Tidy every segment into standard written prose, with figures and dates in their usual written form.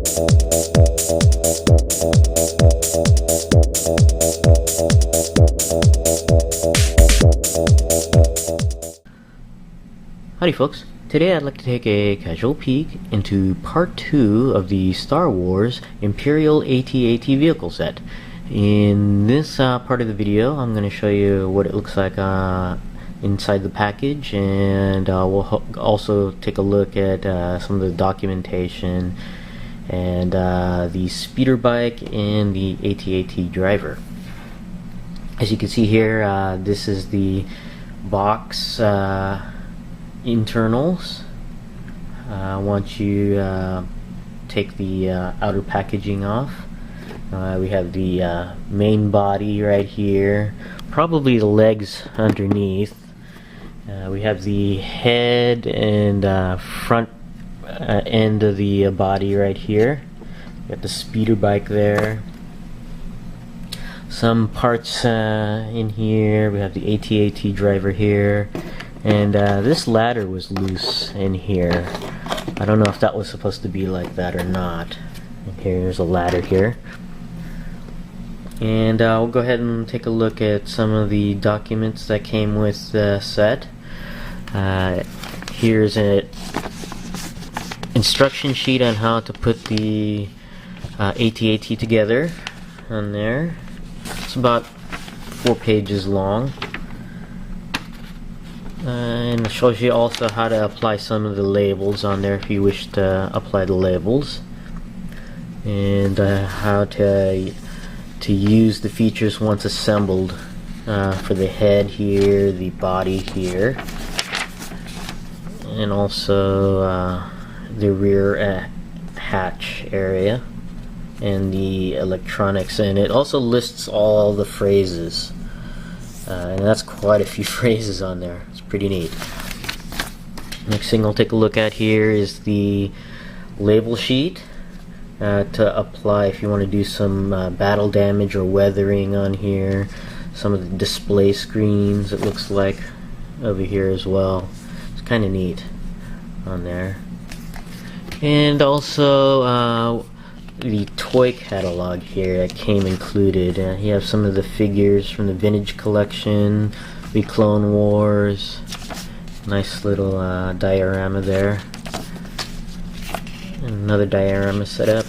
Howdy folks, today I'd like to take a casual peek into part 2 of the Star Wars Imperial AT-AT vehicle set. In this part of the video I'm going to show you what it looks like inside the package, and we'll also take a look at some of the documentation and the speeder bike and the AT-AT driver. As you can see here, this is the box internals. Once you take the outer packaging off, we have the main body right here, probably the legs underneath. We have the head and front end of the body right here. We got the speeder bike there. Some parts in here. We have the AT-AT driver here. And this ladder was loose in here. I don't know if that was supposed to be like that or not. Here's a ladder here. And we'll go ahead and take a look at some of the documents that came with the set. Here's an instruction sheet on how to put the AT-AT together on there. It's about 4 pages long. And it shows you also how to apply some of the labels on there if you wish to apply the labels, and how to use the features once assembled for the head here, the body here, and also the rear hatch area and the electronics. And it also lists all the phrases. And that's quite a few phrases on there. It's pretty neat. Next thing we'll take a look at here is the label sheet to apply if you want to do some battle damage or weathering on here. Some of the display screens, it looks like, over here as well. It's kind of neat on there. And also the toy catalog here that came included. You have some of the figures from the vintage collection, the Clone Wars. Nice little diorama there. And another diorama set up.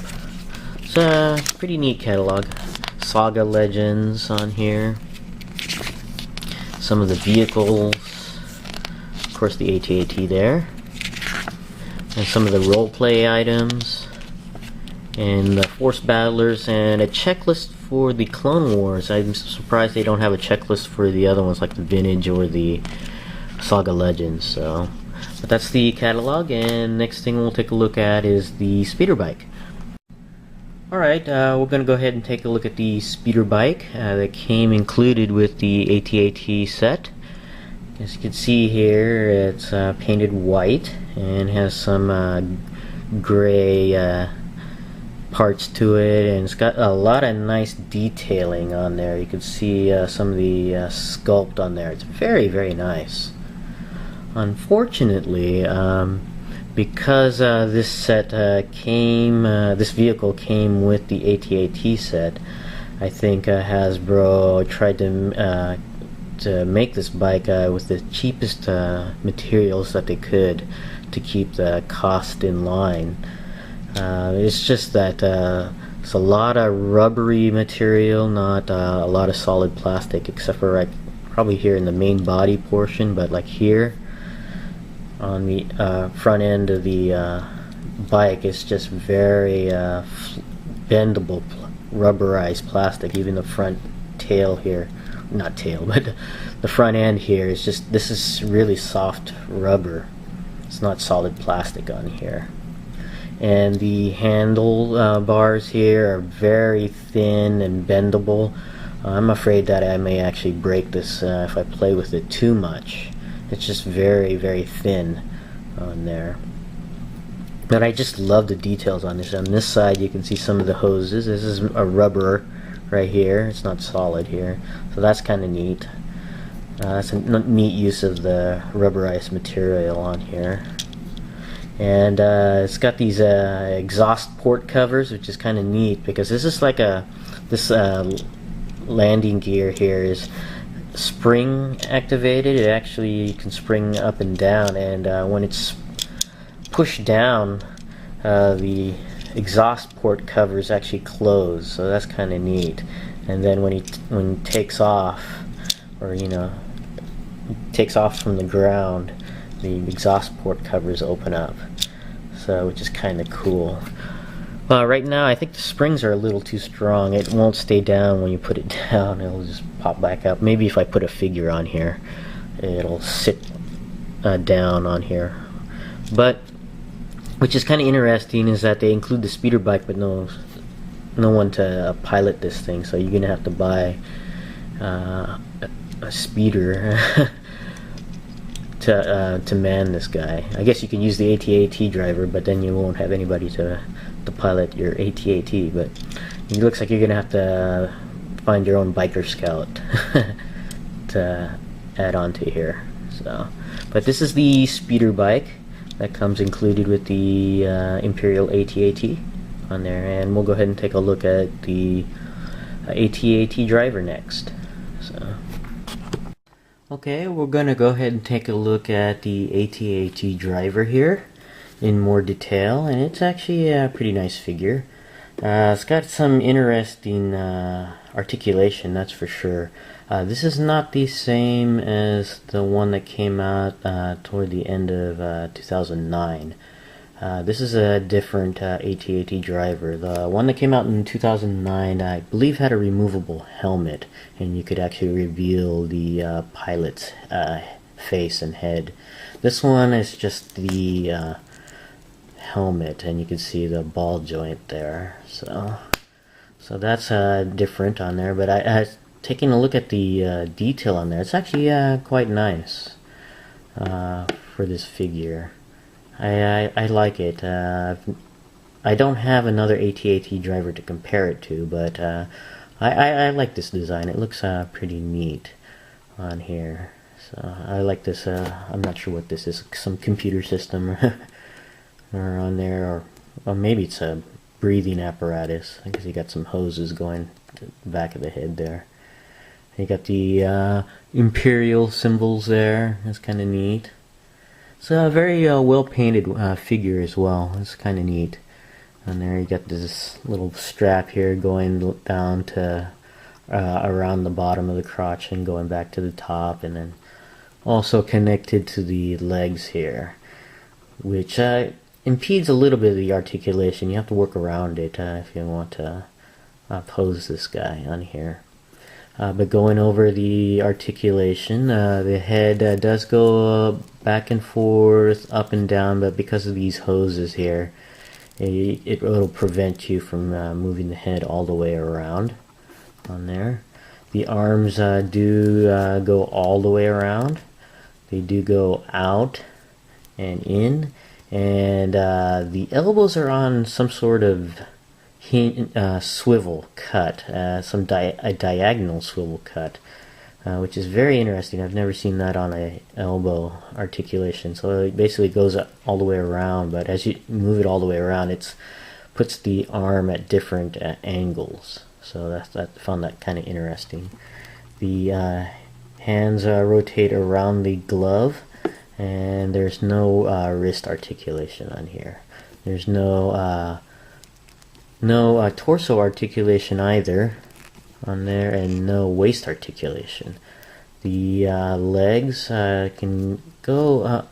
It's a pretty neat catalog. Saga Legends on here. Some of the vehicles. Of course the AT-AT there. And some of the roleplay items. And the Force Battlers, and a checklist for the Clone Wars. I'm surprised they don't have a checklist for the other ones like the Vintage or the Saga Legends. So, but that's the catalog, and next thing we'll take a look at is the speeder bike. Alright, we're going to go ahead and take a look at the speeder bike that came included with the AT-AT set. As you can see here, it's painted white and has some gray parts to it, and it's got a lot of nice detailing on there. You can see some of the sculpt on there. It's very, very nice. Unfortunately, because this set this vehicle came with the AT-AT set, I think Hasbro tried to make this bike with the cheapest materials that they could to keep the cost in line. It's just that it's a lot of rubbery material, not a lot of solid plastic, except for probably here in the main body portion, but like here on the front end of the bike, it's just very bendable rubberized plastic. Even the front tail here, not tail, but the front end here is just, this is really soft rubber. It's not solid plastic on here. And the handle bars here are very thin and bendable. I'm afraid that I may actually break this if I play with it too much. It's just very, very thin on there. But I just love the details on this. On this side you can see some of the hoses. This is a rubber right here. It's not solid here. So that's kind of neat. That's a neat use of the rubberized material on here. and it's got these exhaust port covers, which is kind of neat because this is like this landing gear here is spring activated. It actually can spring up and down, and when it's pushed down, the exhaust port covers actually close, so that's kind of neat. And then when he takes off, or takes off from the ground, the exhaust port covers open up, so which is kind of cool. Right now I think the springs are a little too strong. It won't stay down when you put it down. It'll just pop back up. Maybe if I put a figure on here, it'll sit down on here. But which is kind of interesting is that they include the speeder bike, but no one to pilot this thing. So you're gonna have to buy a speeder to man this guy. I guess you can use the AT-AT driver, but then you won't have anybody to pilot your AT-AT. But it looks like you're gonna have to find your own biker scout to add on to here. So, but this is the speeder bike that comes included with the Imperial AT-AT on there, and we'll go ahead and take a look at the AT-AT driver next. So, okay, we're gonna go ahead and take a look at the AT-AT driver here in more detail, and it's actually a pretty nice figure. It's got some interesting articulation, that's for sure. This is not the same as the one that came out toward the end of 2009. This is a different AT-AT driver. The one that came out in 2009, I believe, had a removable helmet, and you could actually reveal the pilot's face and head. This one is just the helmet, and you can see the ball joint there. So that's different on there. But I taking a look at the detail on there, it's actually quite nice for this figure. I like it. I don't have another AT-AT driver to compare it to, but I like this design. It looks pretty neat on here. So I like this. I'm not sure what this is. Some computer system or on there, or maybe it's a breathing apparatus, because you got some hoses going to the back of the head there. You got the Imperial symbols there. That's kind of neat. It's a very well painted figure as well. It's kind of neat. And there you got this little strap here going down to around the bottom of the crotch and going back to the top, and then also connected to the legs here, which impedes a little bit of the articulation. You have to work around it if you want to pose this guy on here. But going over the articulation, the head does go back and forth, up and down, but because of these hoses here, it'll prevent you from moving the head all the way around on there. The arms do go all the way around. They do go out and in, and the elbows are on some sort of swivel cut, a diagonal swivel cut, which is very interesting. I've never seen that on a elbow articulation. So it basically goes all the way around, but as you move it all the way around, it puts the arm at different angles. So I found that kind of interesting. The hands rotate around the glove, and there's no wrist articulation on here. There's no torso articulation either on there, and no waist articulation. The legs can go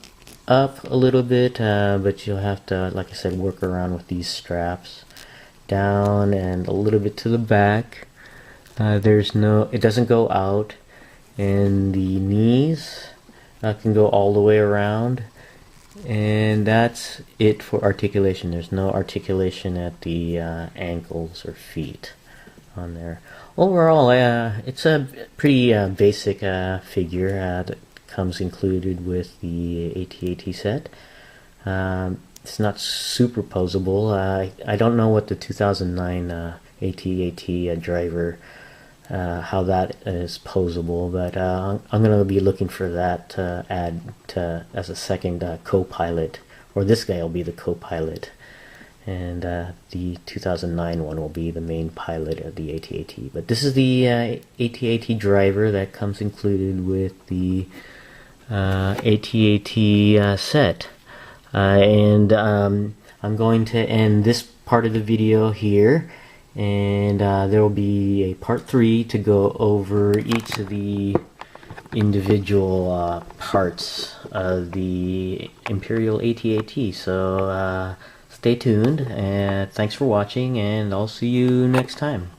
up a little bit, but you'll have to, like I said, work around with these straps. Down and a little bit to the back. It doesn't go out, and the knees can go all the way around, and that's it for articulation. There's no articulation at the ankles or feet on there. Overall, it's a pretty basic figure that comes included with the AT-AT set. It's not super posable. I don't know what the 2009 AT-AT driver, how that is posable, but I'm going to be looking for that to add as a second co-pilot or this guy will be the co-pilot, and the 2009 one will be the main pilot of the AT-AT. But this is the AT-AT driver that comes included with the AT-AT set. And I'm going to end this part of the video here, and there will be a part 3 to go over each of the individual parts of the Imperial AT-AT. So stay tuned, and thanks for watching, and I'll see you next time.